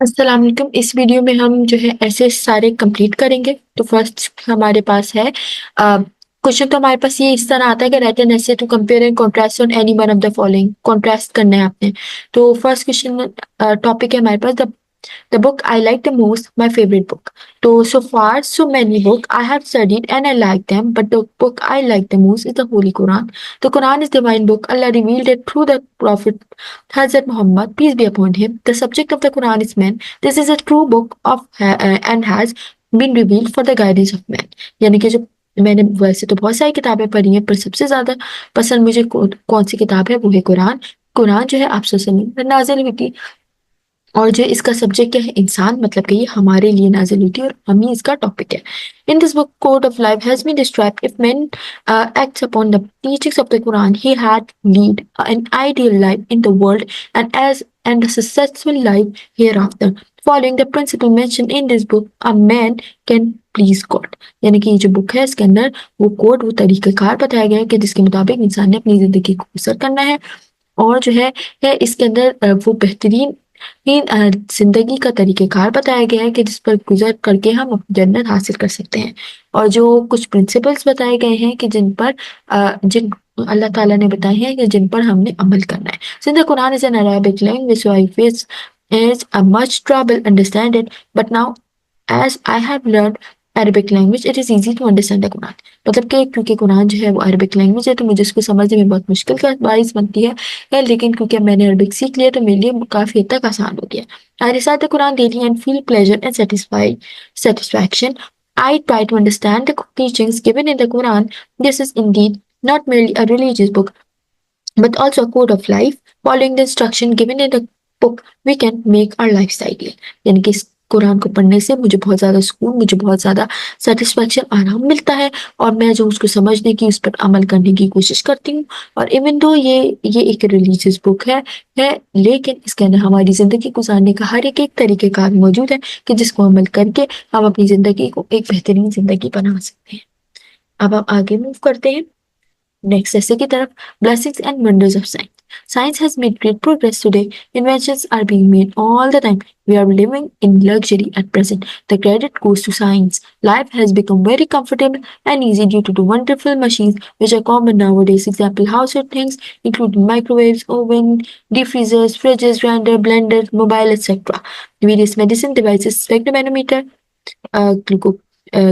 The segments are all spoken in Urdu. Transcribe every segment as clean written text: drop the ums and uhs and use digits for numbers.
السلام علیکم۔ اس ویڈیو میں ہم جو ہے ایسے سارے کمپلیٹ کریں گے۔ تو فرسٹ ہمارے پاس ہے کوشچن، تو ہمارے پاس یہ اس طرح آتا ہے کہ write an essay to compare and contrast on any one of the following, contrast کرنا ہے آپ نے۔ تو فرسٹ کوشچن ٹاپک ہے ہمارے پاس the book I like the most, my favorite book. So far, so many books I have studied and I like them, but the book I like the most is the Holy Quran. The Quran is divine book. Allah revealed it through the Prophet Hazrat Muhammad, peace be upon him. The subject of the Quran is man. This is a true book and has been revealed for the guidance of man. یعنی کہ جو میں نے ویسے تو بہت ساری کتابیں پڑھی ہیں، پر سب سے زیادہ پسند مجھے کون سی کتاب ہے، وہ ہے قرآن۔ قرآن جو ہے آپ صلی اللہ علیہ وسلم پر نازل ہوئی تھی، اور جو اس کا سبجیکٹ کیا ہے، انسان، مطلب کہ یہ ہمارے لیے نازل ہوئی تھی اور ہم ہی اس کا ٹاپک ہے۔ In this book, code of life has been described. If man acts upon the teachings of the Quran, he had lead an ideal life in the world and a successful life hereafter. Following the principle mentioned in this book, a man can please God. یعنی کہ یہ جو بک ہے اس کے اندر وہ کوڈ، وہ طریقہ کار بتایا گیا ہے کہ جس کے مطابق انسان نے اپنی زندگی کو بسر کرنا ہے، اور جو ہے اس کے اندر وہ بہترین زندگی کا طریقہ کار بتایا گیا ہے کہ جس پر گزر کر کے ہم جنت حاصل کر سکتے ہیں، اور جو کچھ پرنسپلز بتائے گئے ہیں کہ جن اللہ تعالیٰ نے بتائے ہیں کہ جن پر ہم نے عمل کرنا ہے۔ Since the Quran is an Arabic language, so I face a much trouble understand it, but now as I have learned Arabic language, it is easy to understand the Quran. مطلب کہ کیونکہ قرآن جو ہے وہ عربک لینگویج ہے تو مجھے اس کو سمجھنے میں بہت مشکل کا باعث بنتی ہے، لیکن کیونکہ میں نے عربک سیکھ لیا تو میرے لیے کافی حد تک آسان ہو گیا۔ I recite the Quran daily and feel pleasure and satisfaction. I try to understand the teachings given in the Quran. This is indeed not merely a religious book, but also a code of life. Following the instruction given in the book, we can make our lives ideal. یعنی کہ اس قرآن کو پڑھنے سے مجھے بہت زیادہ سکون، مجھے بہت زیادہ سیٹسفیکشن، آرام ملتا ہے، اور میں جو اس کو سمجھنے کی، اس پر عمل کرنے کی کوشش کرتی ہوں۔ اور ایون دو یہ ایک ریلیجیس بک ہے لیکن اس کے اندر ہماری زندگی گزارنے کا ہر ایک طریقہ کار موجود ہے کہ جس کو عمل کر کے ہم اپنی زندگی کو ایک بہترین زندگی بنا سکتے ہیں۔ اب ہم آگے موو کرتے ہیں نیکسٹ ایسے کی طرف۔ Blessings and wonders of science. Science has made great progress today. Inventions are being made all the time. We are living in luxury at present. The credit goes to science. Life has become very comfortable and easy due to the wonderful machines which are common nowadays. Example, household things including microwaves, oven, deep freezers, fridges, grinder, blender, mobile, etc. Various medicine devices, spectrometer,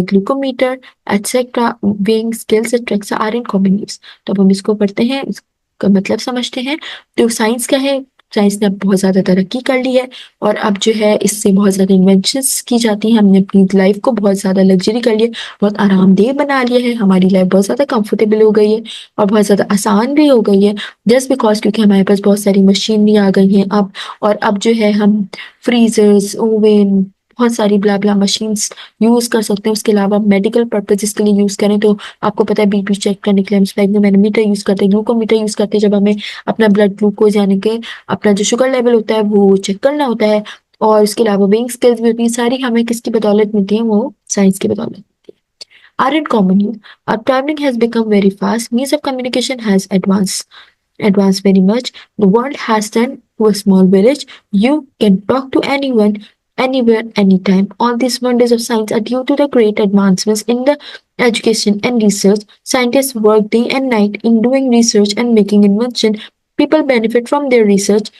glucometer, etc. weighing scales, etc. are in common use. تو اب ہم اس کو پڑھتے ہیں، اس کا مطلب سمجھتے ہیں۔ تو سائنس کیا ہے؟ سائنس نے اب بہت زیادہ ترقی کر لی ہے، اور اب جو ہے اس سے بہت زیادہ انوینشنس کی جاتی ہیں۔ ہم نے اپنی لائف کو بہت زیادہ لگژری کر لیا، بہت آرام دہ بنا لیا ہے، ہماری لائف بہت زیادہ کمفرٹیبل ہو گئی ہے اور بہت زیادہ آسان بھی ہو گئی ہے، جسٹ بیکاز کیونکہ ہمارے پاس بہت ساری مشینری آ گئی ہیں اب، اور اب جو ہے ہم فریزرز، اوون، بہت ساری بلا بلا مشینس یوز کر سکتے ہیں۔ اس کے علاوہ میڈیکل پرپزز کے لیے یوز کریں تو آپ کو پتہ ہے بی پی چیک کرنے کے لیے ہم اسپیگنومیٹر یوز کرتے ہیں، گلوکومیٹر یوز کرتے ہیں جب ہمیں اپنا بلڈ گلوکوز یعنی کہ اپنا جو شوگر لیول ہوتا ہے وہ چیک کرنا ہوتا ہے۔ اور اس کے علاوہ ویئنگ اسکلز بھی ہوتی ہیں، ساری ہمیں کس کی بدولت ملتی ہیں؟ وہ سائنس کی بدولت ملتی ہے۔ Are in common use. Our traveling has become very fast. Means of communication has advanced very much. The world has turned to a small village. You can talk to anyone, anywhere, anytime. All these wonders of science are due to the great advancements in the education and research. Scientists work day and night in doing research and making invention. People benefit from their research.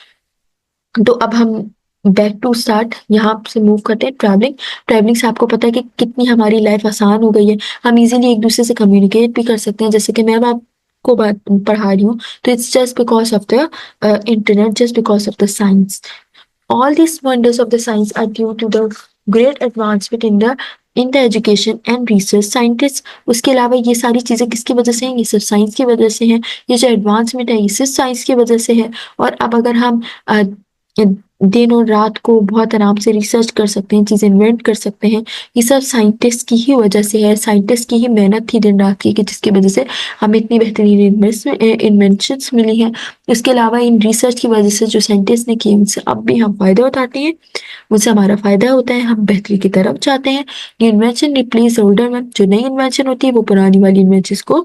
تو اب ہم بیک ٹو اسٹارٹ یہاں سے موو کرتے ہیں۔ ٹریولنگ سے آپ کو پتہ ہے کہ کتنی ہماری لائف آسان ہو گئی ہے، ہم ایزیلی ایک دوسرے سے کمیونیکیٹ بھی کر سکتے ہیں۔ جیسے کہ میں اب آپ کو بات پڑھا رہی ہوں تو it's just because of the internet, just because of the science. All these wonders of the science are due to the great advancement in the education and research. Scientists، اس کے علاوہ یہ ساری چیزیں کس کی وجہ سے ہیں؟ یہ صرف سائنس کی وجہ سے ہیں۔ یہ جو ایڈوانسمنٹ ہے یہ صرف سائنس کی وجہ سے ہے۔ اور اب اگر ہم دن اور رات کو بہت آرام سے ریسرچ کر سکتے ہیں، چیزیں انوینٹ کر سکتے ہیں، یہ سب سائنٹسٹ کی ہی وجہ سے ہے، سائنٹسٹ کی ہی محنت تھی دن رات کی، کہ جس کی وجہ سے ہمیں اتنی بہترین انوینشنس ملی ہیں۔ اس کے علاوہ ان ریسرچ کی وجہ سے جو سائنٹسٹ نے کی ان سے اب بھی ہم فائدہ اٹھاتے ہیں، ان سے ہمارا فائدہ ہوتا ہے، ہم بہتری کی طرف جاتے ہیں۔ یہ انوینشن ریپلیس اولڈر ون، جو نئی انوینشن ہوتی ہے وہ پرانی والی انوینشنس کو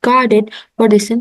discarded for this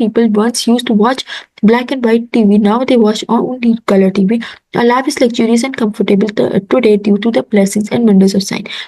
people once used to watch black and white TV, now they watch only color TV. Our life is luxurious and comfortable today due to the blessings and wonders of science.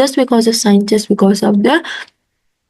just because of science, just because of the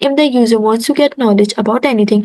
If the user wants to get knowledge about anything,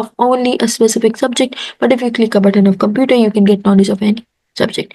of only a specific subject, but if you click a button of computer, you can get knowledge of any subject.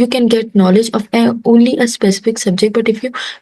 you can get knowledge of only a specific subject, but if you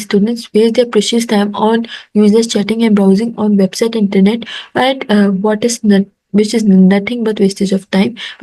students waste their precious time on useless chatting and browsing on website internet and which is nothing but wastage of time।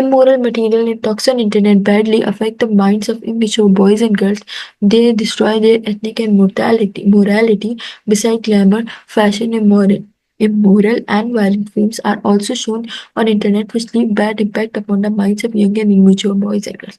immoral material and talks on internet badly affect the minds of immature boys and girls. They destroy their ethnic and morality. Besides glamour, fashion, immoral and violent films are also shown on internet which leave bad impact upon the minds of young and immature boys and girls।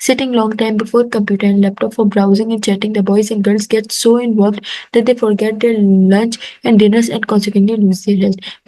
Sitting long time before computer and laptop for browsing and chatting, the boys and girls get so involved that they forget their lunch and dinners and consequently lose their health।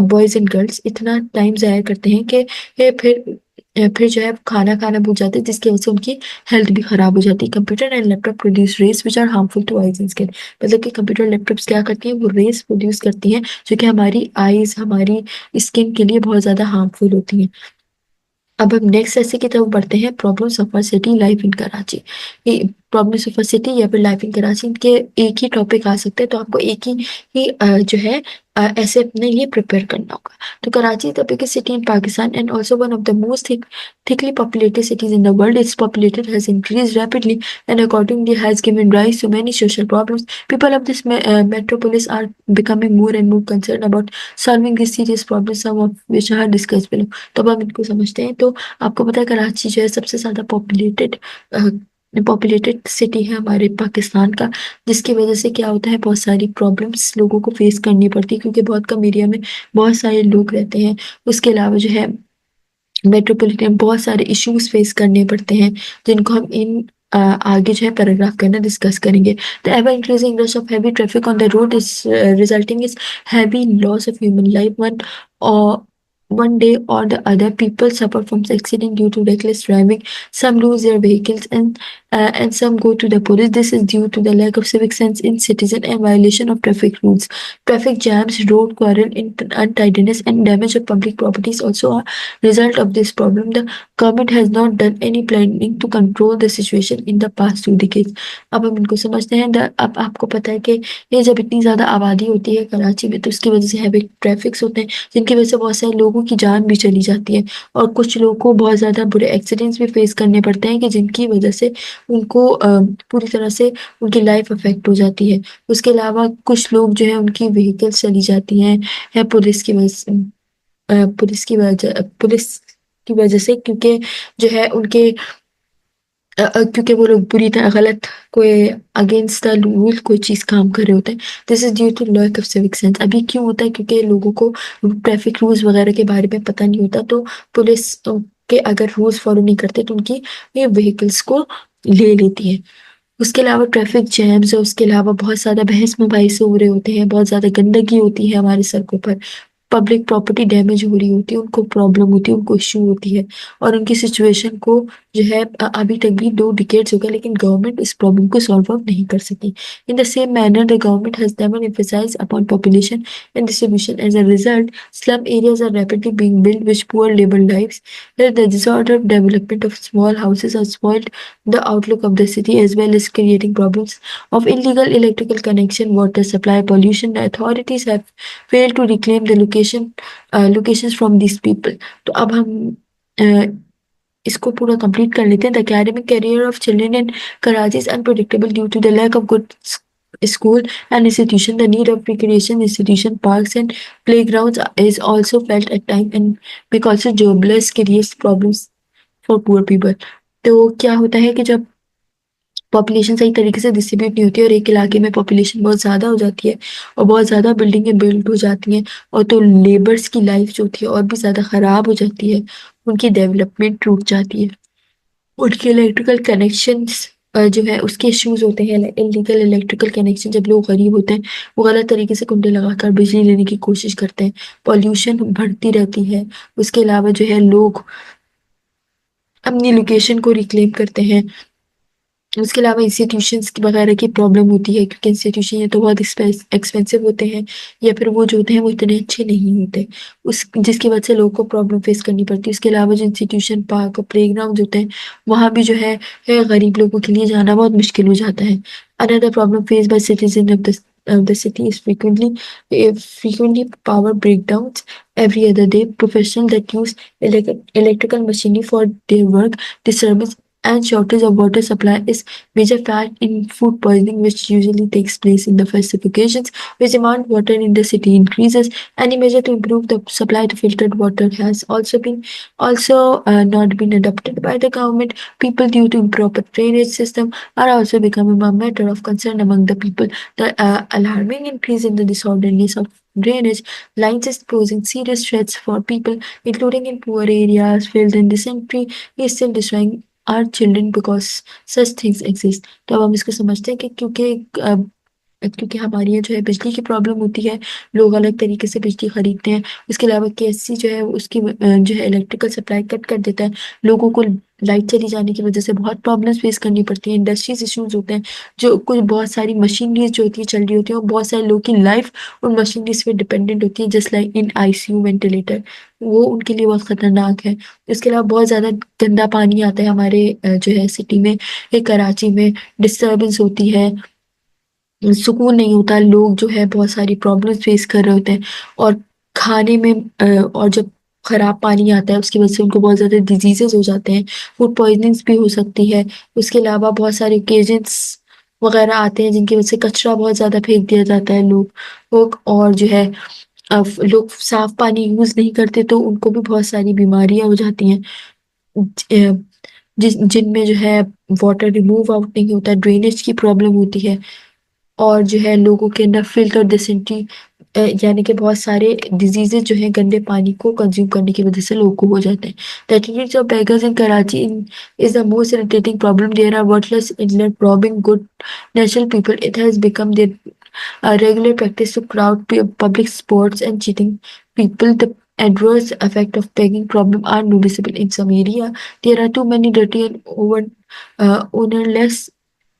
Boys and girls اتنا ٹائم ضائع کرتے ہیں کہ پھر جو ہے کھانا کھانا بھول جاتے ہیں، جس کی وجہ سے ان کی ہیلتھ بھی خراب ہو جاتی ہے. Computer and laptop produce rays which are harmful to eyes and skin. مطلب کہ کمپیوٹر لیپ ٹاپس کیا کرتی ہیں، وہ ریز پروڈیوس کرتی ہیں جو کہ ہماری آئیز، ہماری اسکن کے لیے بہت زیادہ ہارمفل ہوتی ہیں. اب ہم نیکسٹ ایسے کی طرف بڑھتے ہیں، problems of a city life in Karachi. Problems of a city یا پھر لائف ان کراچی، ان کے ایک ہی ٹاپک آ سکتے ہیں، تو آپ کو ایک ہی جو ہے ایسے اپنے لیے پریپیئر کرنا ہوگا. تو Karachi is the biggest city in Pakistan and also one of the most thickly populated cities in the world. Its population has increased rapidly and accordingly has given rise to many social problems. People of this metropolis are becoming more and more concerned about solving these serious problems, some of which are discussed below. تو اب ہم ان کو سمجھتے ہیں. تو آپ کو پتا ہے کراچی جو ہے سب سے زیادہ پاپولیٹڈ سٹی ہے ہمارے پاکستان کا، جس کی وجہ سے کیا ہوتا ہے، بہت ساری پرابلمس لوگوں کو فیس کرنی پڑتی ہے کیونکہ بہت کم ایریا میں بہت سارے لوگ رہتے ہیں. اس کے علاوہ جو ہے میٹروپولیٹن بہت سارے ایشوز فیس کرنے پڑتے ہیں، جن کو ہم آگے جو ہے پیراگراف کے اندر ڈسکس کریں گے. The ever increasing rush of heavy traffic on the road is resulting in heavy loss of human life. One day or the other, people suffer from accident due to reckless driving. Some lose their vehicles and some go to the police. This is due to the lack of civic sense in citizens and violation of traffic rules. Traffic jams, road quarrel, untidiness, and damage of public properties also are result of this problem. The government has not done any planning to control the situation in the past 2 decades. اب ہم ان کو سمجھتے ہیں. اب آپ کو پتہ ہے کہ یہ جب اتنی زیادہ آبادی ہوتی ہے کراچی میں، تو اس کی وجہ سے ہیوی ٹریفکس ہوتے ہیں، جن کی وجہ سے بہت سارے لوگوں کی جان بھی چلی جاتی ہے، اور کچھ لوگوں کو بہت زیادہ برے ایکسیڈنٹس بھی فیس کرنے پڑتے ہیں کہ جن کی وجہ سے ان کو پوری طرح سے ان کی لائف افیکٹ ہو جاتی ہے. اس کے علاوہ کچھ لوگ جو ہیں ان کی وہیکلس چلی جاتی ہیں پولیس کی وجہ سے، کیونکہ جو ہے ان کے کیونکہ وہ لوگ بری طرح غلط کوئی اگینسٹ دا رول کوئی چیز کام کر رہے ہوتے ہیں. This is due to lack of civic sense. ابھی کیوں ہوتا ہے؟ کیونکہ لوگوں کو ٹریفک رولز وغیرہ کے بارے میں پتہ نہیں ہوتا، تو پولیس کے اگر رولز فالو نہیں کرتے تو ان کی یہ وہیکلس کو لے لیتی ہے. اس کے علاوہ ٹریفک جیمز، اور اس کے علاوہ بہت زیادہ بحث مباحثے ہو رہے ہوتے ہیں، بہت زیادہ گندگی ہوتی ہے ہماری سڑکوں پر، پبلک پراپرٹی ڈیمیج ہو رہی ہوتی ہے، ان کو پرابلم ہوتی ہے، ان کو ایشو ہوتی ہے، اور ان کی سچویشن کو جو ہے ابھی تک بھی 2 ڈیکیڈز ہو گئے لیکن گورنمنٹ اس پرابلم کو سالو آؤٹ نہیں کر سکی. In the same manner the government has never emphasized upon population and distribution. As a result, slum areas are rapidly being built with poor labor lives. The disordered development of small houses has spoiled the outlook of the city as well as creating problems of illegal electrical connection, water supply, pollution. The authorities have failed to reclaim the locations from these people. تو اب ہم اس کو پورا کمپلیٹ کر لیتے ہیں. The academic career of children in Karachi is unpredictable due to the lack of good school and institution. The need of recreation institution, parks and playgrounds is also felt at times and make also jobless creates problems for poor people. تو کیا ہوتا ہے کہ جب پاپولیشن صحیح طریقے سے ڈسٹریبیوٹ نہیں ہوتی ہے اور ایک علاقے میں پاپولیشن بہت زیادہ ہو جاتی ہے اور بہت زیادہ بلڈنگیں بلڈ ہو جاتی ہیں، اور تو لیبرز کی لائف جو ہوتی ہے اور بھی زیادہ خراب ہو جاتی ہے، ان کی ڈیولپمنٹ رک جاتی ہے، ان کے الیکٹریکل کنیکشنز جو ہے اس کے ایشوز ہوتے ہیں. انلیگل الیکٹریکل کنیکشن، جب لوگ غریب ہوتے ہیں وہ غلط طریقے سے کنڈے لگا کر بجلی لینے کی کوشش کرتے ہیں، پالیوشن بڑھتی رہتی ہے. اس کے علاوہ جو ہے لوگ اپنی لوکیشن کو ریکلیم کرتے ہیں. اس کے علاوہ انسٹیٹیوشنس وغیرہ کی پرابلم ہوتی ہے کیونکہ انسٹیٹیوشن یا تو بہت ایکسپینسو ہوتے ہیں یا پھر وہ جو ہوتے ہیں وہ اتنے اچھے نہیں ہوتے، جس کی وجہ سے لوگوں کو پرابلم فیس کرنی پڑتی ہے. اس کے علاوہ جو انسٹیٹیوشن، پارک اور پلے گراؤنڈ ہوتے ہیں وہاں بھی جو ہے غریب لوگوں کے لیے جانا بہت مشکل ہو جاتا ہے. Another problem faced by citizens of the city is frequently power breakdowns every other day. Professionals that use electrical machinery for their work, disturbance and shortage of water supply is major factor in food poisoning, which usually takes place in the festive occasions, which demand water in the city increases. Any measure to improve the supply to filtered water has also not been adopted by the government. People, due to improper drainage system, are also becoming a matter of concern among the people. The alarming increase in the disorderliness of drainage lines is posing serious threats for people, including in poor areas. Filth and dysentery is still destroying our children because such things exist. تو اب ہم اس کو سمجھتے ہیں کہ کیونکہ کیونکہ ہمارے یہاں جو ہے بجلی کی پرابلم ہوتی ہے، لوگ الگ طریقے سے بجلی خریدتے ہیں. اس کے علاوہ KSC جو ہے اس کی جو ہے الیکٹریکل سپلائی کٹ کر دیتا ہے. لوگوں کو لائٹ چلی جانے کی وجہ سے بہت پرابلمس فیس کرنی پڑتی ہیں. انڈسٹریز ایشوز ہوتے ہیں، جو کچھ بہت ساری مشینریز جو ہوتی ہیں چل رہی ہوتی ہیں، اور بہت سارے لوگ کی لائف ان مشینریز پہ ڈپینڈنٹ ہوتی ہے، جس لائک ان ICU وینٹیلیٹر، وہ ان کے لیے بہت خطرناک ہے. اس کے علاوہ بہت زیادہ گندا پانی آتا ہے ہمارے جو ہے سٹی میں، کراچی میں. ڈسٹربنس ہوتی ہے، سکون نہیں ہوتا، لوگ جو ہے بہت ساری پرابلم فیس کر رہے ہوتے ہیں. اور کھانے میں اور جب خراب پانی آتا ہے اس کی وجہ سے ان کو بہت زیادہ ڈیزیزز ہو جاتے ہیں، فوڈ پوائزننگس بھی ہو سکتی ہے. اس کے علاوہ بہت سارے اوکیزنس وغیرہ آتے ہیں جن کی وجہ سے کچرا بہت زیادہ پھینک دیا جاتا ہے لوگ اور جو ہے لوگ صاف پانی یوز نہیں کرتے تو ان کو بھی بہت ساری بیماریاں ہو جاتی ہیں، جن میں جو ہے واٹر ریموو آؤٹ نہیں ہوتا، ڈرینیج کی پرابلم ہوتی ہے. اور جو ہے لوگوں کے اندر فلٹ اور ڈسینٹری یعنی کہ بہت سارے ڈیزیزز جو ہیں گندے پانی کو کنزیوم کرنے کی وجہ سے لوگوں کو ہو جاتے ہیں. The attitudes of beggars in Karachi is the most irritating problem. There are worthless inlet robbing good natural people. It has become their regular practice to crowd public sports and cheating people. The adverse effect of begging problem are noticeable in some area. There are too many dirty and ownerless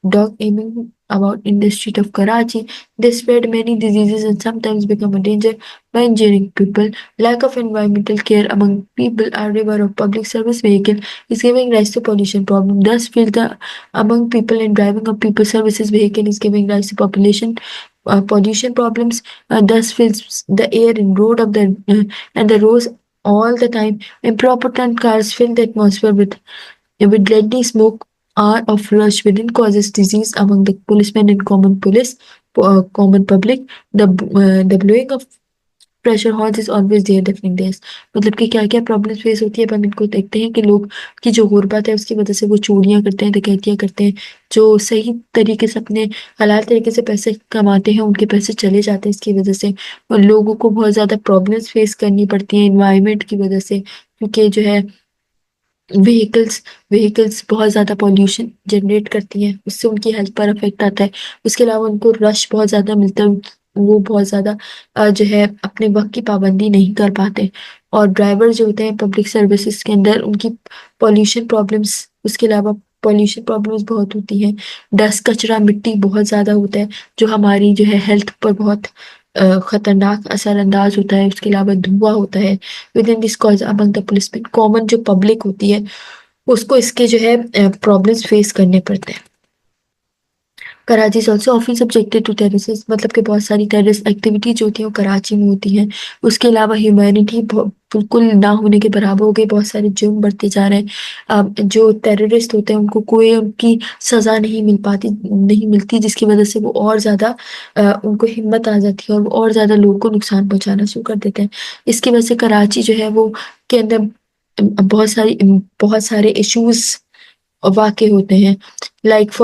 dog aiming about in the street of Karachi. They spread many diseases and sometimes become a danger by injuring people. Lack of environmental care among people, a river of public service vehicle is giving rise to pollution problem. Thus, filter among people and driving of people services vehicle is giving rise to population pollution problems. Thus, fills the air and road of the and the roads all the time. Improper turn cars fill the atmosphere with deadly smoke are of rush within causes disease among the policemen and common public. The blowing of pressure horns is always there deafening this. مطلب کہ کیا کیا پرابلم فیس ہوتی ہے. اب ہم ان کو دیکھتے ہیں کہ لوگ کی جو غربت ہے اس کی وجہ سے وہ چوریاں کرتے ہیں، ڈکیتیاں کرتے ہیں. جو صحیح طریقے سے اپنے حلال طریقے سے پیسے کماتے ہیں ان کے پیسے چلے جاتے ہیں اس کی وجہ سے. اور لوگوں کو بہت زیادہ پرابلمس فیس کرنی پڑتی ہیں انوائرمنٹ کی وجہ سے، کیونکہ جو ہے وہیکلس بہت زیادہ پولیوشن جنریٹ کرتی ہیں، اس سے ان کی ہیلتھ پر افیکٹ آتا ہے. اس کے علاوہ ان کو رش بہت زیادہ ملتا ہے، وہ بہت زیادہ جو ہے اپنے وقت کی پابندی نہیں کر پاتے. اور ڈرائیور جو ہوتے ہیں پبلک سروسز کے اندر ان کی پولیوشن پرابلمس، اس کے علاوہ پولیوشن پرابلمس بہت ہوتی ہیں. ڈسٹ، کچرا، مٹی بہت زیادہ ہوتا ہے جو ہماری جو ہے ہیلتھ پر بہت خطرناک اثر انداز ہوتا ہے. اس کے علاوہ دھواں ہوتا ہے. Within this cause among the policeman, common جو پبلک ہوتی ہے اس کو اس کے جو ہے پرابلمس فیس کرنے پڑتے ہیں. Karachi is also often subjected to terrorist, مطلب کہ بہت ساری ٹیررسٹ ایکٹیویٹی جو ہوتی ہیں وہ کراچی میں ہوتی ہیں. اس کے علاوہ ہیومینٹی بالکل نہ ہونے کے برابر ہو گئی، بہت سارے جرم بڑھتے جا رہے ہیں. جو ٹیررسٹ ہوتے ہیں ان کو کوئی ان کی سزا نہیں ملتی، جس کی وجہ سے وہ اور زیادہ ان کو ہمت آ جاتی ہے اور وہ اور زیادہ لوگوں کو نقصان پہنچانا شروع کر دیتے ہیں. اس کی وجہ سے کراچی جو ہے وہ کے اندر بہت سارے ایشوز واقع ہوتے ہیں. Like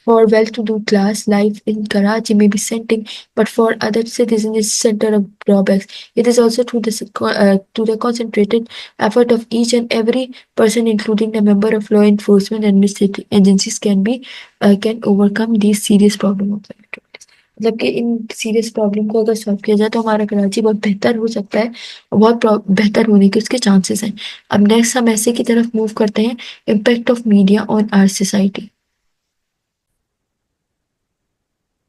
for well-to-do class, life in Karachi may be setting, but for other citizens it's center of drawbacks. It is also to the concentrated effort of each and every person, including the member of law enforcement and administrative agencies, can overcome these serious problems of electricity. مطلب کہ ان سیریس پرابلم کو اگر سالو کیا جائے تو ہمارا کراچی بہت بہتر ہو سکتا ہے، بہت بہتر ہونے کے اس کے چانسز ہیں. اب نیکسٹ ہم ایسے کی طرف موو کرتے ہیں، impact of media on our society.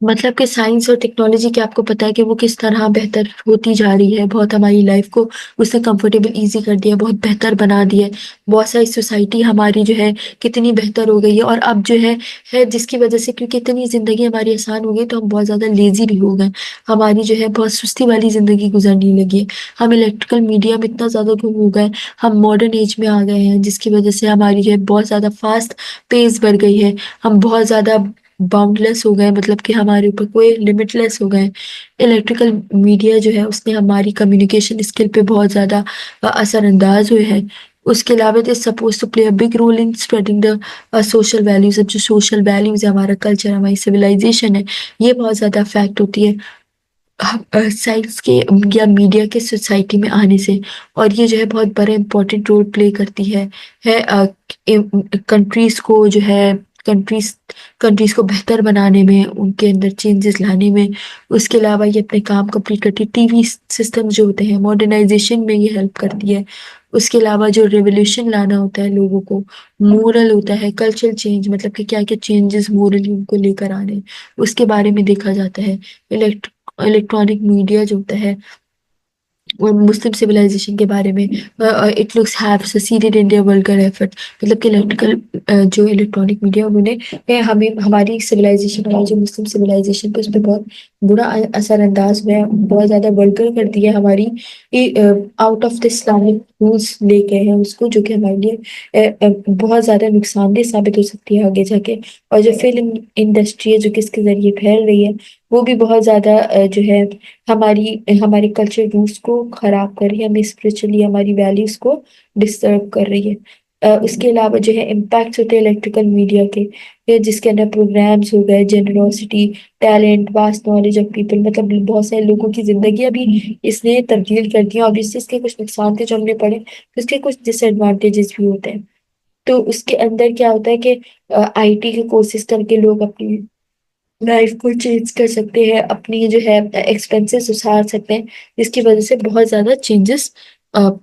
مطلب کہ سائنس اور ٹیکنالوجی کے آپ کو پتا ہے کہ وہ کس طرح بہتر ہوتی جا رہی ہے. بہت ہماری لائف کو اس نے کمفرٹیبل ایزی کر دیا، بہت بہتر بنا دیا ہے. بہت ساری سوسائٹی ہماری جو ہے کتنی بہتر ہو گئی ہے. اور اب جو ہے جس کی وجہ سے کیونکہ اتنی زندگی ہماری آسان ہو گئی تو ہم بہت زیادہ لیزی بھی ہو گئے. ہماری جو ہے بہت سستی والی زندگی گزرنے لگی ہے. ہم الیکٹریکل میڈیا میں اتنا زیادہ گم ہو گئے، ہم ماڈرن ایج میں آ گئے ہیں، جس کی وجہ سے ہماری جو ہے بہت زیادہ فاسٹ پیس بڑھ گئی ہے. ہم بہت زیادہ باؤنڈ لیس ہو گئے، مطلب کہ ہمارے اوپر کوئی لمٹ لیس ہو گئے. الیکٹریکل میڈیا جو ہے اس نے ہماری کمیونیکیشن اسکل پہ بہت زیادہ اثر انداز ہوئے ہیں. اس کے علاوہ it is supposed to play a big role in spreading the social values. اب جو سوشل ویلیوز ہے، ہمارا کلچر، ہماری سویلائزیشن ہے، یہ بہت زیادہ افیکٹ ہوتی ہے سائنس کے یا میڈیا کے سوسائٹی میں آنے سے. اور یہ جو ہے بہت بڑا امپورٹنٹ رول پلے کرتی ہے کنٹریز کو جو ہے کنٹریز کو بہتر بنانے میں، ان کے اندر چینجز لانے میں. اس کے علاوہ یہ اپنے کام کمپلیٹ کرتی ہے. ٹی وی سسٹم جو ہوتے ہیں ماڈرنائزیشن میں یہ ہیلپ کرتی ہے. اس کے علاوہ جو ریولیوشن لانا ہوتا ہے لوگوں کو، مورل ہوتا ہے، کلچرل چینج، مطلب کہ کیا کیا چینجز مورلی ان کو لے کر آنے، اس کے بارے میں دیکھا جاتا ہے. الیکٹرانک میڈیا جو ہوتا ہے اور مسلم سویلائزیشن کے بارے میں، it looks have succeeded in their vulgar effort, مطلب کہ جو الیکٹرانک میڈیا انہوں نے ہمیں ہماری سویلائزیشن، ہماری جو مسلم سویلائزیشن پہ اس پہ بہت برا اثر انداز ہوا ہے، بہت زیادہ ولگر کر دی ہے ہماری، out of the Islamic rules لے کے ہیں اس کو، جو کہ ہمارے لیے بہت زیادہ نقصان دہ ثابت ہو سکتی ہے آگے جا کے. اور جو فلم انڈسٹری ہے جو کہ اس کے ذریعے پھیل رہی ہے، وہ بھی بہت زیادہ جو ہے ہمارے کلچر روٹس کو خراب کر رہی ہے، ہمیں اسپرچولی ہماری ویلیوز کو ڈسٹرب کر رہی ہے. اس کے علاوہ جو ہے امپیکٹس ہوتے ہیں الیکٹریکل میڈیا کے، جس کے اندر پروگرامس ہو گئے، generosity, talent, vast knowledge of people, مطلب بہت سارے لوگوں کی زندگیاں بھی اس نے تبدیل کر دی. اور اس کے کچھ نقصان تھے جو ہم نے پڑھے، اس کے کچھ ڈس ایڈوانٹیجز بھی ہوتے ہیں. تو اس کے اندر کیا ہوتا ہے کہ آئی ٹی کے کورسز کر کے لوگ اپنی لائف کو چینج کر سکتے ہیں، اپنی جو ہے ایکسپینسز اتار سکتے ہیں، جس کی وجہ سے بہت زیادہ چینجز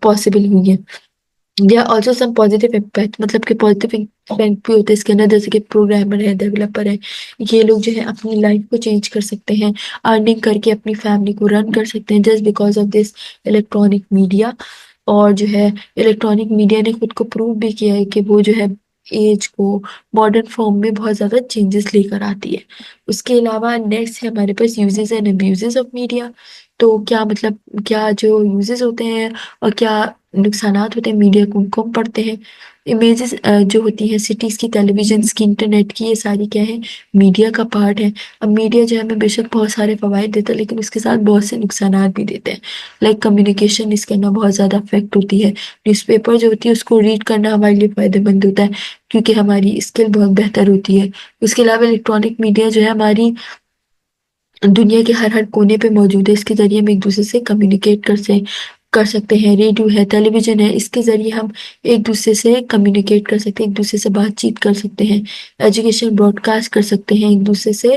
پاسبل ہوئی ہیں. They are also some positive impact, مطلب کہ پازیٹیو امپیکٹ بھی ہوتے ہیں اس کے اندر، جیسے کہ پروگرامر ہے، ڈیولپر ہے، یہ لوگ جو ہے اپنی لائف کو چینج کر سکتے ہیں، ارننگ کر کے اپنی فیملی کو رن کر سکتے ہیں just because of this electronic media. اور جو ہے الیکٹرانک میڈیا نے خود کو پروو بھی کیا ہے کہ وہ جو ہے ایج کو ماڈرن فارم میں بہت زیادہ چینجز لے کر آتی ہے. اس کے علاوہ نیکسٹ ہے ہمارے پاس uses and abuses of media. تو کیا مطلب کیا جو یوزز ہوتے ہیں اور کیا نقصانات ہوتے ہیں میڈیا کو، ان کو ہم پڑھتے ہیں. امیجز جو ہوتی ہیں سٹیز کی، ٹیلی ویژنس کی، انٹرنیٹ کی، یہ ساری کیا ہے میڈیا کا پارٹ ہے. اب میڈیا جو ہے ہمیں بے شک بہت سارے فوائد دیتا ہے، لیکن اس کے ساتھ بہت سے نقصانات بھی دیتے ہیں. لائک کمیونیکیشن، اس کے اندر بہت زیادہ افیکٹ ہوتی ہے. نیوز پیپر جو ہوتی ہے اس کو ریڈ کرنا ہمارے لیے فائدہ مند ہوتا ہے، کیونکہ ہماری اسکل بہت بہتر ہوتی ہے. اس کے علاوہ الیکٹرانک میڈیا جو ہے ہماری دنیا کے ہر کونے پہ موجود ہے. اس کے ذریعے ہم ایک دوسرے سے کمیونیکیٹ کر سکتے ہیں. ریڈیو ہے، ٹیلی ویژن ہے، اس کے ذریعے ہم ایک دوسرے سے کمیونیکیٹ کر سکتے ہیں، ایک دوسرے سے بات چیت کر سکتے ہیں. ایجوکیشن براڈ کاسٹ کر سکتے ہیں ایک دوسرے سے،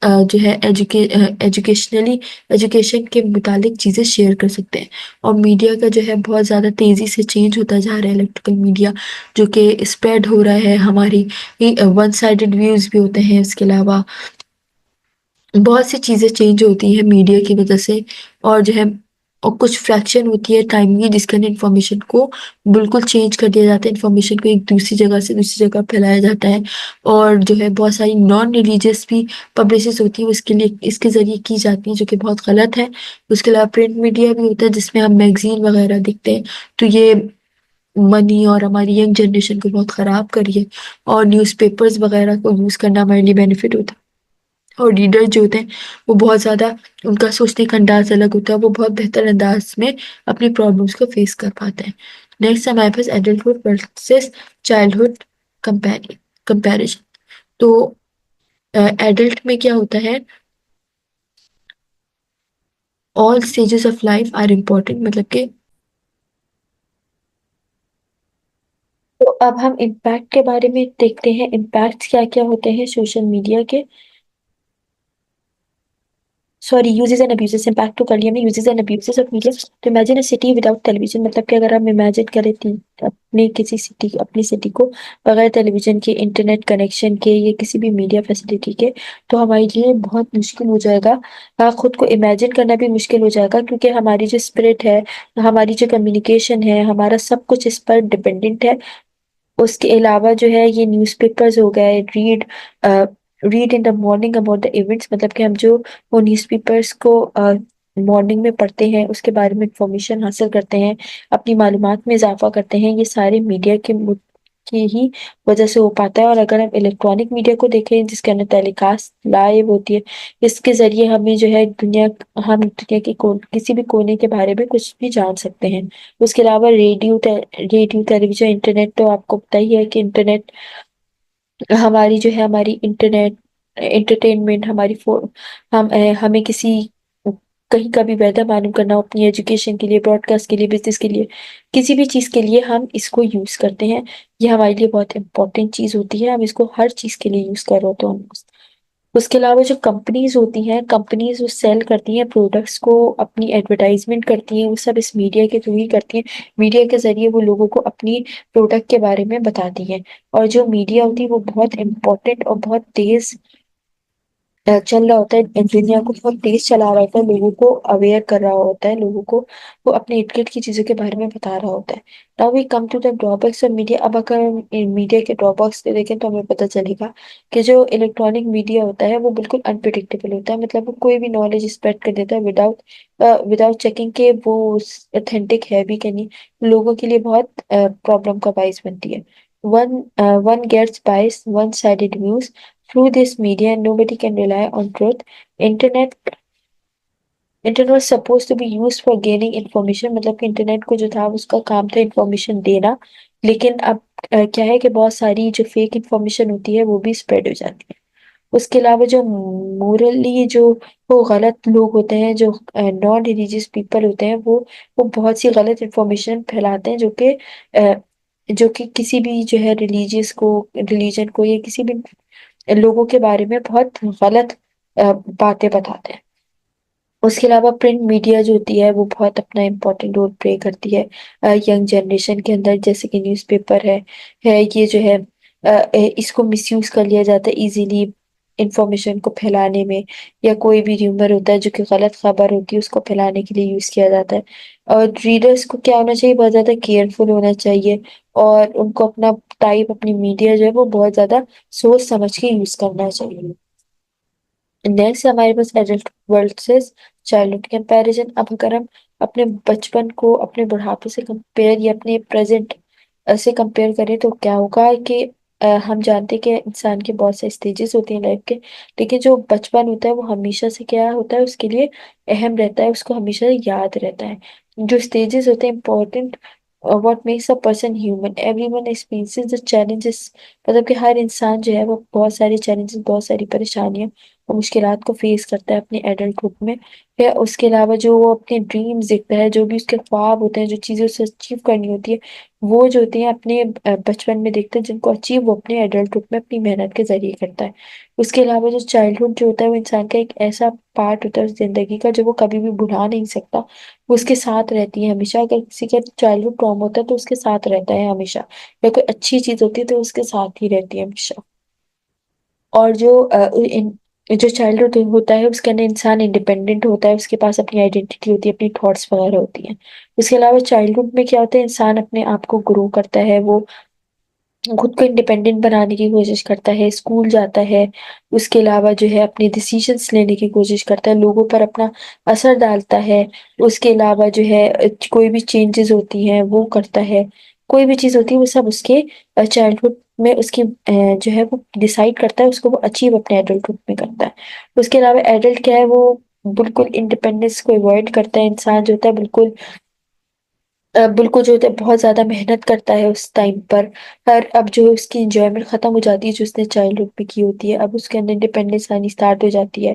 جو ہے ایجوکیشن کے متعلق چیزیں شیئر کر سکتے ہیں. اور میڈیا کا جو ہے بہت زیادہ تیزی سے چینج ہوتا جا رہا ہے الیکٹریکل میڈیا، جو کہ اسپریڈ ہو رہا ہے. ہماری ون سائیڈڈ ویوز بھی ہوتے ہیں. اس کے علاوہ بہت سی چیزیں چینج ہوتی ہیں میڈیا کی وجہ سے. اور جو ہے اور کچھ فریکشن ہوتی ہے ٹائم کی، جس کے اندر انفارمیشن کو بالکل چینج کر دیا جاتا ہے، انفارمیشن کو ایک دوسری جگہ سے دوسری جگہ پھیلایا جاتا ہے. اور جو ہے بہت ساری نان ریلیجیس بھی پبلشز ہوتی ہیں، اس کے ذریعے کی جاتی ہیں، جو کہ بہت غلط ہے. اس کے علاوہ پرنٹ میڈیا بھی ہوتا ہے جس میں ہم میگزین وغیرہ دیکھتے ہیں، تو یہ منی اور ہماری ینگ جنریشن کو بہت خراب کریے. اور نیوز پیپرز وغیرہ کو یوز کرنا ہمارے لیے بینیفٹ ہوتا ہے. اور ریڈر جو ہوتے ہیں وہ بہت زیادہ، ان کا سوچنے کا انداز الگ ہوتا ہے، وہ بہت بہتر انداز میں اپنی پرابلمس کو فیس کر پاتے ہیں. نیکسٹ ہمارے پاس ایڈلٹہڈ ورسز چائلڈہڈ کمپیریزن. تو ایڈلٹ میں کیا ہوتا ہے، all stages of life are important، مطلب کہ تو اب ہم امپیکٹ کے بارے میں دیکھتے ہیں. امپیکٹس کیا کیا ہوتے ہیں سوشل میڈیا کے. Sorry, uses and abuses. Impact تو کر لیا ہم نے، uses and abuses of media. تو imagine a city without television, مطلب کہ اگر ہم امیجن کریں اپنی سٹی کو بغیر ٹیلی ویژن کے، انٹرنیٹ کنیکشن کے، یا کسی بھی میڈیا فیسلٹی کے، تو ہمارے لیے بہت مشکل ہو جائے گا. خود کو امیجن کرنا بھی مشکل ہو جائے گا، کیونکہ ہماری جو اسپرٹ ہے، ہماری جو کمیونیکیشن ہے، ہمارا سب کچھ اس پر ڈپینڈنٹ ہے. اس کے علاوہ جو ہے یہ نیوز پیپرز ہو گئے، read in the morning about the events, مطلب کہ ہم جو وہ نیوز پیپرز کو مارننگ میں پڑھتے ہیں، اس کے بارے میں انفارمیشن حاصل کرتے ہیں، اپنی معلومات میں اضافہ کرتے ہیں، یہ سارے میڈیا کی ہی وجہ سے ہو پاتا ہے. اور اگر ہم الیکٹرانک میڈیا کو دیکھیں، جس کے اندر ٹیلی کاسٹ لائیو ہوتی ہے، اس کے ذریعے ہمیں جو ہے ہم دنیا کے کسی بھی کونے کے بارے میں کچھ بھی جان سکتے ہیں. اس کے علاوہ ریڈیو، ٹیلی ویژن، انٹرنیٹ، تو آپ کو پتہ ہی ہے کہ انٹرنیٹ ہماری جو ہے ہماری انٹرنیٹ انٹرٹینمنٹ، ہمیں کسی کہیں کا بھی ویدر معلوم کرنا ہو اپنی ایجوکیشن کے لیے، براڈ کاسٹ کے لیے، بزنس کے لیے، کسی بھی چیز کے لیے ہم اس کو یوز کرتے ہیں. یہ ہمارے لیے بہت امپورٹنٹ چیز ہوتی ہے، ہم اس کو ہر چیز کے لیے یوز کر رہے ہوتے ہیں. اس کے علاوہ جو کمپنیز ہوتی ہیں، کمپنیز وہ سیل کرتی ہیں پروڈکٹس کو، اپنی ایڈورٹائزمنٹ کرتی ہیں، وہ سب اس میڈیا کے تھرو ہی کرتی ہیں. میڈیا کے ذریعے وہ لوگوں کو اپنی پروڈکٹ کے بارے میں بتاتی ہیں. اور جو میڈیا ہوتی ہے وہ بہت امپورٹنٹ اور بہت تیز چل رہا ہوتا ہے، دنیا کو بہت تیز چلا رہا ہوتا ہے، لوگوں کو اویئر کر رہا ہوتا ہے، لوگوں کو وہ اپنے ارد گرد کی چیزوں کے بارے میں بتا رہا ہوتا ہے. Now we come to the drawbacks of media. اب اگر میڈیا کے ڈرا بیکس دیکھیں تو ہمیں پتہ چلے گا کہ جو الیکٹرانک میڈیا ہوتا ہے وہ بالکل انپریڈکٹیبل ہوتا ہے. مطلب وہ کوئی بھی نالج اسپریڈ کر دیتا ہے وداؤٹ چیکنگ کہ وہ اوتھینٹک ہے بھی کہ نہیں. لوگوں کے لیے بہت پرابلم کا باعث بنتی ہے. One gets biased, one-sided news through this media, and nobody can rely on truth. Internet was supposed to be used for gaining information. مطلب کہ انٹرنیٹ کو جو تھا اس کا کام تھا انفارمیشن دینا، لیکن اب کیا ہے کہ بہت ساری جو فیک انفارمیشن ہوتی ہے وہ بھی اسپریڈ ہو جاتی ہے. اس کے علاوہ جو مورلی جو وہ غلط لوگ ہوتے ہیں، جو نان ریلیجیس پیپل ہوتے ہیں، وہ بہت سی غلط انفارمیشن پھیلاتے ہیں جو کہ کسی بھی جو ہے ریلیجن کو یا کسی بھی لوگوں کے بارے میں بہت غلط باتیں بتاتے ہیں. اس کے علاوہ پرنٹ میڈیا جو ہوتی ہے وہ بہت اپنا امپورٹنٹ رول پلے کرتی ہے ینگ جنریشن کے اندر. جیسے کہ نیوز پیپر ہے یہ جو ہے اس کو مس یوز کر لیا جاتا ہے ایزیلی انفارمیشن کو پھیلانے میں، یا کوئی بھی ریومر ہوتا ہے جو کہ غلط خبر ہوتی ہے اس کو پھیلانے کے لیے یوز کیا جاتا ہے. اور ریڈرز کو کیا ہونا چاہیے، بہت زیادہ کیئرفل ہونا چاہیے، اور ان کو اپنی میڈیا جو ہے وہ بہت زیادہ سوچ سمجھ کے یوز کرنا چاہیے. نیکسٹ ہمارے پاس ایڈلٹ ورسز چائلڈہڈ کمپیریزن. اب اگر ہم اپنے بچپن کو اپنے بڑھاپے سے کمپیئر یا اپنے پریزنٹ سے کمپیئر کریں تو کیا ہوگا کہ ہم جانتے ہیں کہ انسان کے بہت سے اسٹیجز ہوتے ہیں لائف کے، لیکن جو بچپن ہوتا ہے وہ ہمیشہ سے کیا ہوتا ہے اس کے لیے اہم رہتا ہے، اس کو ہمیشہ یاد رہتا ہے. جو اسٹیجز ہوتے ہیں important what makes a person human. Every one experiences the challenges. مطلب کہ ہر انسان جو ہے وہ بہت ساری چیلنجز، بہت ساری پریشانیاں اور مشکلات کو فیس کرتا ہے اپنے ایڈلٹ ہوڈ میں. یا اس کے علاوہ جو وہ اپنے ڈریمز دیکھتا ہے، جو بھی اس کے خواب ہوتے ہیں، جو چیزیں اسے اچیو کرنی ہوتی ہے، وہ جو ہوتے ہیں اپنے بچپن میں دیکھتے ہیں، جن کو اچیو وہ اپنے ایڈلٹ ہوڈ میں اپنی محنت کے ذریعے کرتا ہے. اس کے علاوہ جو چائلڈہڈ جو ہوتا ہے وہ انسان کا ایک ایسا پارٹ ہوتا ہے اس زندگی کا جو وہ کبھی بھی بھلا نہیں سکتا. وہ اس کے ساتھ رہتی ہے ہمیشہ. اگر کسی کا چائلڈہڈ ٹراما ہوتا ہے تو اس کے ساتھ رہتا ہے ہمیشہ، یا کوئی اچھی چیز ہوتی ہے تو اس کے ساتھ ہی رہتی ہے ہمیشہ. اور جو چائلڈہڈ ہوتا ہے اس کے اندر انسان انڈیپینڈنٹ ہوتا ہے، اس کے پاس اپنی آئیڈینٹی ہوتی ہے، اپنی تھاٹس وغیرہ ہوتی ہیں. اس کے علاوہ چائلڈہڈ میں کیا ہوتا ہے، انسان اپنے آپ کو گرو کرتا ہے، وہ خود کو انڈیپینڈنٹ بنانے کی کوشش کرتا ہے، اسکول جاتا ہے. اس کے علاوہ جو ہے اپنی ڈیسیژنس لینے کی کوشش کرتا ہے، لوگوں پر اپنا اثر ڈالتا ہے. اس کے علاوہ جو ہے کوئی بھی چینجز ہوتی ہیں وہ کرتا ہے. کوئی بھی چیز ہوتی ہے وہ سب اس کے چائلڈہڈ میں اس کی جو ہے وہ ڈیسائیڈ کرتا ہے، اس کو وہ اچیو اپنے ایڈلٹہڈ میں کرتا ہے. اس کے علاوہ ایڈلٹ کیا ہے، وہ بالکل انڈیپینڈنس کو اوائڈ کرتا ہے. انسان جو ہوتا ہے بالکل جو ہوتا ہے بہت زیادہ محنت کرتا ہے اس ٹائم پر. اب جو اس کی انجوائمنٹ ختم ہو جاتی ہے جو اس نے چائلڈہڈ میں کی ہوتی ہے، اب اس کے اندر انڈیپینڈنس آنی اسٹارٹ ہو جاتی ہے،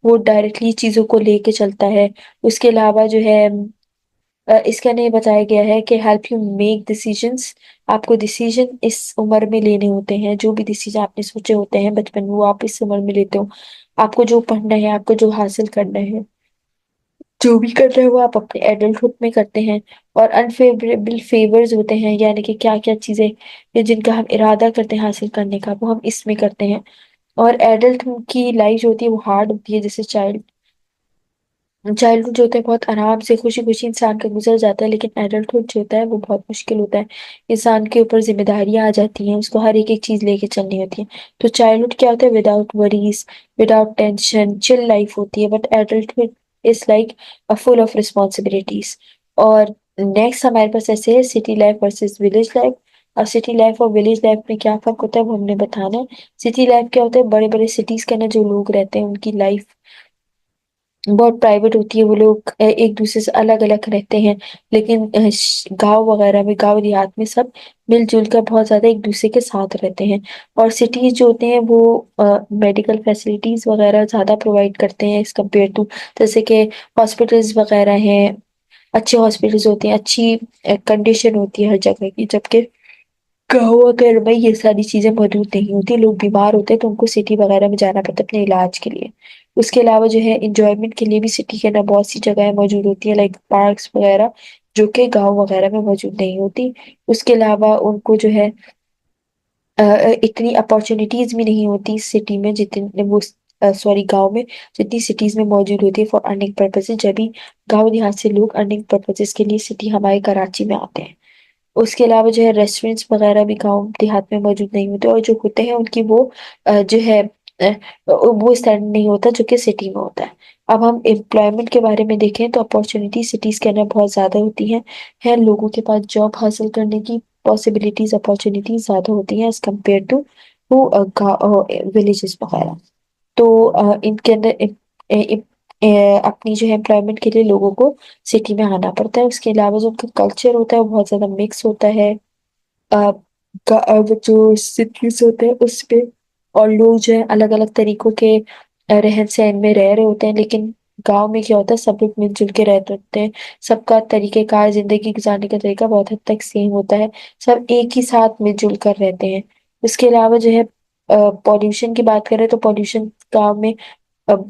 وہ ڈائریکٹلی چیزوں کو لے کے چلتا ہے. اس کے علاوہ جو ہے اس کا نہیں بتایا گیا ہے کہ ہیلپ یو میک ڈیسیژنس. آپ کو ڈیسیژن اس عمر میں لینے ہوتے ہیں، جو بھی ڈیسیژن آپ نے سوچے ہوتے ہیں بچپن میں وہ آپ اس عمر میں لیتے ہو. آپ کو جو پڑھنا ہے، آپ کو جو حاصل کرنا ہے، جو بھی کرنا ہے وہ آپ اپنے ایڈلٹہڈ میں کرتے ہیں. اور انفیوریبل فیورز ہوتے ہیں، یعنی کہ کیا کیا چیزیں جن کا ہم ارادہ کرتے ہیں حاصل کرنے کا وہ ہم اس میں کرتے ہیں. اور ایڈلٹ کی لائف جو ہوتی ہے وہ ہارڈ ہوتی ہے. جیسے چائلڈہڈ جو ہوتا ہے بہت آرام سے خوشی خوشی انسان کا گزر جاتا ہے، لیکن ایڈلٹہڈ جو ہوتا ہے وہ بہت مشکل ہوتا ہے. انسان کے اوپر ذمہ داریاں آ جاتی ہیں، اس کو ہر ایک چیز لے کے چلنی ہوتی ہے. تو چائلڈہڈ کیا ہوتا ہے، without worries, without tension, chill life ہوتی ہے. But adulthood is like full of responsibilities. اور نیکسٹ ہمارے پاس ایسے ہے city life versus village life. اور سٹی لائف اور ولیج لائف میں کیا فرق ہوتا ہے وہ ہم نے بتانا ہے. سٹی لائف کیا ہوتا ہے، بڑے بڑے سٹیز کے اندر جو لوگ رہتے ہیں ان کی لائف بہت پرائیویٹ ہوتی ہے، وہ لوگ ایک دوسرے سے الگ الگ رہتے ہیں، لیکن گاؤں وغیرہ میں، گاؤں دیہات میں سب مل جل کر بہت زیادہ ایک دوسرے کے ساتھ رہتے ہیں۔ اور سٹیز جو ہوتے ہیں وہ میڈیکل فیسلٹیز وغیرہ زیادہ پرووائڈ کرتے ہیں ایز کمپیئر ٹو، جیسے کہ ہاسپٹلس وغیرہ ہیں، اچھے ہاسپٹلس ہوتے ہیں، اچھی کنڈیشن ہوتی ہے ہر جگہ کی، جبکہ گاؤں اگر بھائی یہ ساری چیزیں موجود نہیں ہوتی، لوگ بیمار ہوتے ہیں تو ان کو سٹی وغیرہ میں جانا پڑتا ہے اپنے علاج کے لیے۔ اس کے علاوہ جو ہے انجوائمنٹ کے لیے بھی سٹی کے اندر بہت سی جگہیں موجود ہوتی ہیں، لائک پارکس وغیرہ، جو کہ گاؤں وغیرہ میں موجود نہیں ہوتی۔ اس کے علاوہ ان کو جو ہے اتنی اپارچونیٹیز بھی نہیں ہوتی سٹی میں جتنی وہ سوری گاؤں میں جتنی سٹیز میں موجود ہوتی ہے فار ارننگ پرپز، جبھی گاؤں دیہات سے لوگ ارننگ پرپز کے لیے سٹی ہمارے کراچی میں آتے ہیں۔ اس کے علاوہ جو ہے ریسٹورینٹس وغیرہ بھی گاؤں دیہات میں موجود نہیں ہوتے، اور جو ہوتے ہیں ان کی وہ جو ہے وہ اسٹینڈرڈ نہیں ہوتا جو کہ سٹی میں ہوتا ہے۔ اب ہم امپلائمنٹ کے بارے میں دیکھیں تو اپارچونیٹی سٹیز کے اندر بہت زیادہ ہوتی ہیں لوگوں کے پاس جاب حاصل کرنے کی پاسبلٹیز، اپارچونیٹیز زیادہ ہوتی ہیں ایز کمپیئر ٹو ولیجز وغیرہ۔ تو ان کے اندر اپنی جو ہے امپلائمنٹ کے لیے لوگوں کو سٹی میں آنا پڑتا ہے۔ اس کے علاوہ جو ان کا کلچر ہوتا ہے وہ بہت زیادہ مکس ہوتا ہے جو سٹیز ہوتے ہیں اس پہ، اور لوگ جو ہے الگ الگ طریقوں کے رہن سہن میں رہ رہے ہوتے ہیں، لیکن گاؤں میں کیا ہوتا ہے سب لوگ مل جل کے رہتے ہوتے ہیں، سب کا طریقہ کار زندگی گزارنے کا طریقہ بہت حد تک سیم ہوتا ہے، سب ایک ہی ساتھ مل جل کر رہتے ہیں۔ اس کے علاوہ جو ہے پولوشن کی بات کریں تو پولوشن گاؤں میں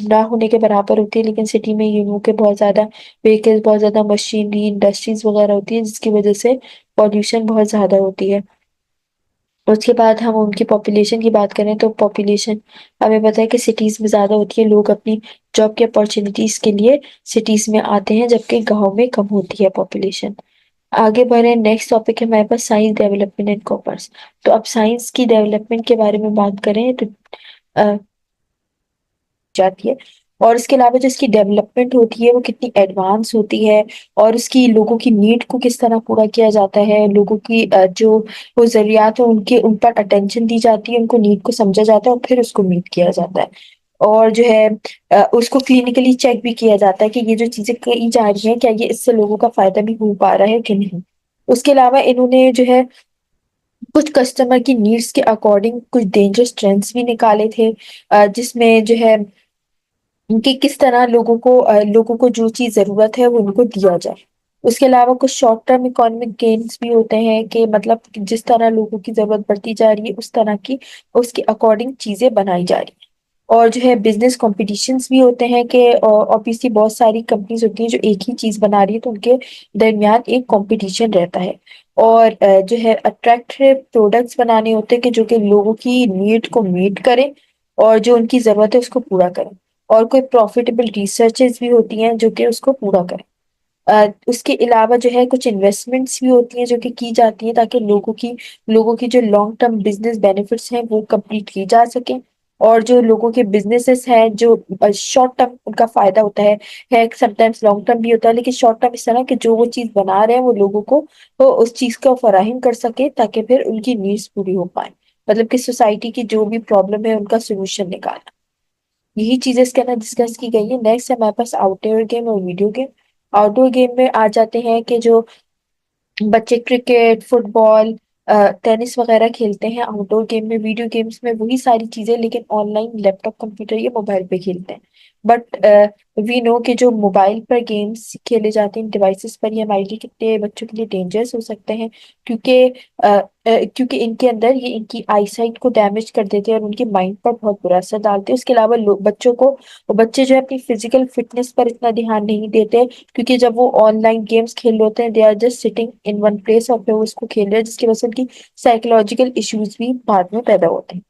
نہ ہونے کے برابر ہوتی ہے، لیکن سٹی میں یہ کے بہت زیادہ ویکلز، بہت زیادہ مشینری انڈسٹریز وغیرہ ہوتی ہیں، جس کی وجہ سے پولوشن بہت زیادہ ہوتی ہے۔ اس کے بعد ہم ان کی پاپولیشن کی بات کریں تو پاپولیشن ہمیں پتہ ہے کہ سٹیز میں زیادہ ہوتی ہے، لوگ اپنی جاب کے اپارچونیٹیز کے لیے سٹیز میں آتے ہیں، جبکہ گاؤں میں کم ہوتی ہے پاپولیشن۔ آگے بڑھے، نیکسٹ ٹاپک ہے ہمارے پاس سائنس ڈیولپمنٹ اینڈ کامرس۔ تو اب سائنس کی ڈیولپمنٹ کے بارے میں بات کریں تو جاتی ہے، اور اس کے علاوہ جو اس کی ڈیولپمنٹ ہوتی ہے وہ کتنی ایڈوانس ہوتی ہے، اور اس کی لوگوں کی نیڈ کو کس طرح پورا کیا جاتا ہے، لوگوں کی جو وہ ضروریات ہیں ان پر اٹینشن دی جاتی ہے، ان کو نیڈ کو سمجھا جاتا ہے اور پھر اس کو میٹ کیا جاتا ہے، اور جو ہے اس کو کلینکلی چیک بھی کیا جاتا ہے کہ یہ جو چیزیں کہی جا رہی ہیں کیا یہ اس سے لوگوں کا فائدہ بھی ہو پا رہا ہے کہ نہیں۔ اس کے علاوہ انہوں نے جو ہے کچھ کسٹمر کی نیڈس کے اکارڈنگ کچھ ڈینجرس ٹرینڈس بھی نکالے تھے، جس میں جو ہے کہ کس طرح لوگوں کو جو چیز ضرورت ہے وہ ان کو دیا جائے۔ اس کے علاوہ کچھ شارٹ ٹرم اکانومک گینز بھی ہوتے ہیں کہ مطلب جس طرح لوگوں کی ضرورت بڑھتی جا رہی ہے اس طرح کی اس کے اکارڈنگ چیزیں بنائی جا رہی ہیں۔ اور جو ہے بزنس کمپٹیشنز بھی ہوتے ہیں کہ obviously بہت ساری کمپنیز ہوتی ہیں جو ایک ہی چیز بنا رہی ہے تو ان کے درمیان ایک کمپٹیشن رہتا ہے، اور جو ہے اٹریکٹیو پروڈکٹس بنانے ہوتے ہیں کہ جو کہ لوگوں کی نیڈ کو میٹ کریں اور جو ان کی ضرورت ہے اس کو پورا کریں، اور کوئی پروفیٹیبل ریسرچز بھی ہوتی ہیں جو کہ اس کو پورا کریں۔ اس کے علاوہ جو ہے کچھ انویسٹمنٹس بھی ہوتی ہیں جو کہ کی جاتی ہیں تاکہ لوگوں کی جو لانگ ٹرم بزنس بینیفٹس ہیں وہ کمپلیٹ کی جا سکیں، اور جو لوگوں کے بزنسز ہیں جو شارٹ ٹرم ان کا فائدہ ہوتا ہے سم ٹائمس لانگ ٹرم بھی ہوتا ہے، لیکن شارٹ ٹرم اس طرح کہ جو وہ چیز بنا رہے ہیں وہ لوگوں کو وہ اس چیز کو فراہم کر سکے تاکہ پھر ان کی نیڈس پوری ہو پائیں، مطلب کہ سوسائٹی کی جو بھی پرابلم ہے ان کا سولوشن نکالنا۔ یہی چیزیں اس کے اندر ڈسکس کی گئی ہیں۔ نیکسٹ ہے ہمارے پاس آؤٹ ڈور گیم اور ویڈیو گیم۔ آؤٹ ڈور گیم میں آ جاتے ہیں کہ جو بچے کرکٹ، فٹ بال، ٹینس وغیرہ کھیلتے ہیں آؤٹ ڈور گیم میں، ویڈیو گیمس میں وہی ساری چیزیں لیکن online laptop computer یا موبائل پہ کھیلتے ہیں۔ بٹ وی نو کہ جو موبائل پر گیمس کھیلے جاتے ہیں ڈیوائسز پر، یہ ہمارے لیے کتنے بچوں کے لیے ڈینجرس ہو سکتے ہیں، کیونکہ کیونکہ ان کے اندر یہ ان کی آئی سائٹ کو ڈیمیج کر دیتے ہیں اور ان کے مائنڈ پر بہت برا اثر ڈالتے ہیں۔ اس کے علاوہ بچے جو ہے اپنی فزیکل فٹنس پر اتنا دھیان نہیں دیتے، کیونکہ جب وہ آن لائن گیمز کھیل رہے ہوتے ہیں they are just sitting in one place اور پھر وہ اس کو کھیل رہے ہیں، جس کی وجہ سے ان کی سائیکولوجیکل ایشوز بھی بعد میں پیدا ہوتے ہیں۔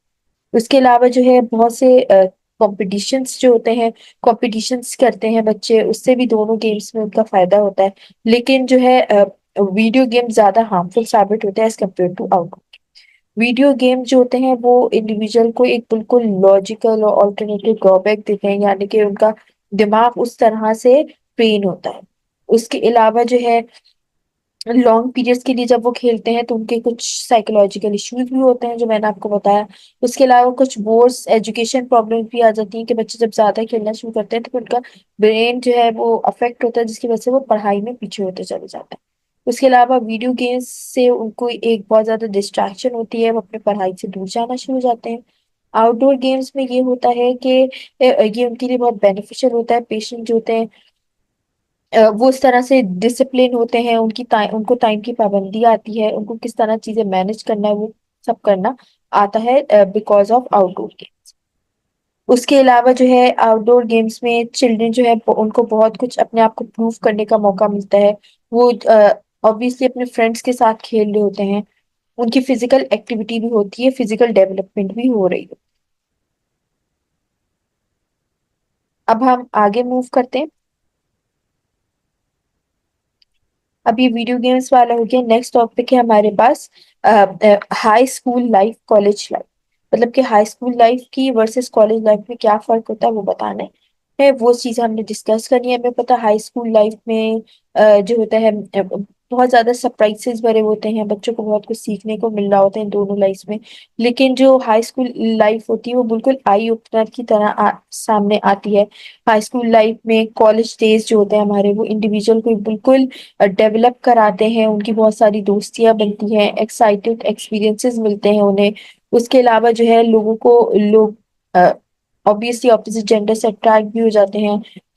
اس کے علاوہ جو ہے بہت سے کمپٹیشنس جو ہوتے ہیں، کمپٹیشنس کرتے ہیں بچے، اس سے بھی دونوں گیمز میں ان کا فائدہ ہوتا ہے، لیکن جو ہے ویڈیو گیم زیادہ ہارمفل ثابت ہوتے ہیں as compare to out. Video game جو ہوتے ہیں وہ انڈیویجول کو ایک بالکل لاجیکل اور آلٹرنیٹیو ڈرا بیک دیتے ہیں، یعنی کہ ان کا دماغ اس طرح سے ٹرین ہوتا ہے۔ اس کے علاوہ جو ہے لانگ پیریڈس کے لیے جب وہ کھیلتے ہیں تو ان کے کچھ سائیکولوجیکل ایشوز بھی ہوتے ہیں جو میں نے آپ کو بتایا. اس کے علاوہ کچھ بورڈس ایجوکیشن پرابلم بھی آ جاتی ہیں کہ بچے جب زیادہ کھیلنا شروع کرتے ہیں تو پھر ان کا برین جو ہے وہ افیکٹ ہوتا ہے جس کی وجہ سے وہ پڑھائی میں پیچھے ہوتے چلے جاتے ہیں. اس کے علاوہ ویڈیو گیمز سے ان کو ایک بہت زیادہ ڈسٹریکشن ہوتی ہے، وہ اپنے پڑھائی سے دور جانا شروع ہو جاتے ہیں. آؤٹ ڈور گیمز میں یہ ہوتا ہے کہ یہ ان کے لیے بہت بینیفیشل ہوتا ہے. پیشنٹ جو ہوتے ہیں وہ اس طرح سے ڈسپلن ہوتے ہیں، ان کو ٹائم کی پابندی آتی ہے، ان کو کس طرح چیزیں مینج کرنا ہے وہ سب کرنا آتا ہے because of outdoor games. اس کے علاوہ جو ہے آؤٹ ڈور گیمس میں چلڈرن جو ہے ان کو بہت کچھ اپنے آپ کو پروف کرنے کا موقع ملتا ہے. وہ obviously اپنے فرینڈس کے ساتھ کھیل رہے ہوتے ہیں، ان کی فزیکل ایکٹیویٹی بھی ہوتی ہے، فزیکل ڈیولپمنٹ بھی ہو رہی ہے. اب ہم آگے موو کرتے ہیں. اب یہ ویڈیو گیمس والا ہو گیا. نیکسٹ ٹاپک ہے ہمارے پاس high school life, college life. مطلب کہ ہائی اسکول لائف کی ورسز کالج لائف میں کیا فرق ہوتا ہے وہ بتانا ہے. وہ چیزیں ہم نے ڈسکس کرنی ہے. ہمیں پتا ہائی اسکول لائف میں جو ہوتا ہے بہت زیادہ سرپرائزز بھرے ہوتے ہیں، بچوں کو بہت کچھ سیکھنے کو مل رہا ہوتا ہے ان دونوں لائف میں. لیکن جو ہائی اسکول لائف ہوتی ہے وہ بالکل آئی اوپنر کی طرح سامنے آتی ہے. ہائی اسکول لائف میں کالج ڈیز جو ہوتے ہیں ہمارے وہ انڈیویجول کو بالکل ڈیولپ کراتے ہیں، ان کی بہت ساری دوستیاں بنتی ہیں، ایکسائٹیڈ ایکسپیرینسز ملتے ہیں انہیں. اس کے علاوہ جو ہے لوگ obviously اپوزٹ جینڈر سے اٹریکٹ بھی ہو جاتے ہیں.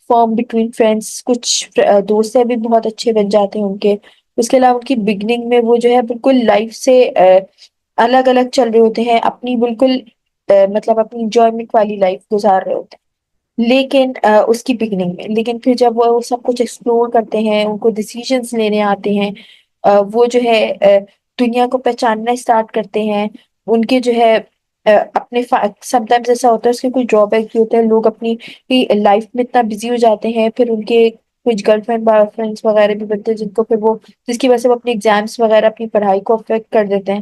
فارم بٹوین فرینڈس، کچھ دوست بھی بہت اچھے بن جاتے ہیں ان کے. اس کے علاوہ ان کی بگننگ میں وہ جو ہے بالکل لائف سے الگ الگ چل رہے ہوتے ہیں، اپنی بالکل مطلب اپنی انجوائمنٹ والی لائف گزار رہے ہوتے ہیں. لیکن اس کی بگننگ میں، لیکن پھر جب وہ سب کچھ ایکسپلور کرتے ہیں، ان کو ڈیسیژنس لینے آتے ہیں، وہ جو ہے دنیا کو پہچاننا اسٹارٹ کرتے ہیں. ان کے جو ہے اپنے سم ٹائمز ایسا ہوتا ہے اس کے کچھ ڈرا بیک بھی ہوتے ہیں. لوگ اپنی لائف میں اتنا بزی ہو جاتے ہیں، پھر ان کے کچھ گرل فرینڈ بوائے فرینڈس وغیرہ بھی بنتے ہیں جن کو پھر وہ جس کی وجہ سے وہ اپنے ایگزامس وغیرہ اپنی پڑھائی کو افیکٹ کر دیتے ہیں.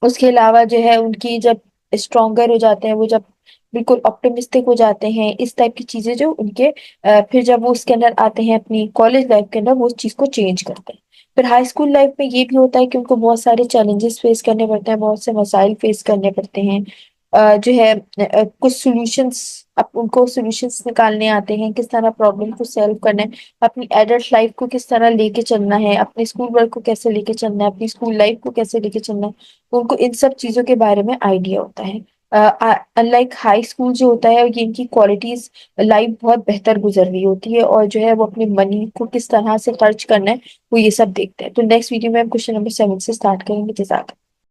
اس کے علاوہ جو ہے ان کی جب اسٹرانگر ہو جاتے ہیں، وہ جب بالکل آپٹمسٹک ہو جاتے ہیں، اس ٹائپ کی چیزیں جو ان کے پھر جب وہ اس کے اندر آتے ہیں اپنی کالج لائف کے اندر وہ اس چیز کو چینج کرتے ہیں. پھر ہائی اسکول لائف میں یہ بھی ہوتا ہے کہ ان کو بہت سارے چیلنجز فیس کرنے پڑتے ہیں، بہت سے مسائل فیس کرنے پڑتے ہیں. جو ہے کچھ سولوشنس، اب ان کو سولوشنس نکالنے آتے ہیں، کس طرح پرابلم کو سالو کرنا ہے، اپنی ایڈلٹ لائف کو کس طرح لے کے چلنا ہے، اپنے اسکول ورک کو کیسے لے کے چلنا ہے، اپنی اسکول لائف کو کیسے لے کے چلنا ہے. ان کو ان سب چیزوں کے بارے میں آئیڈیا ہوتا ہے. ان لائک ہائی اسکول جو ہوتا ہے یہ ان کی کوالٹیز لائف بہت بہتر گزر رہی ہوتی ہے، اور جو ہے وہ اپنے منی کو کس طرح سے خرچ کرنا ہے وہ یہ سب دیکھتے ہیں. تو نیکسٹ ویڈیو میں ہم کویشچن نمبر 7 سے اسٹارٹ کریں گے. جزاک اللہ.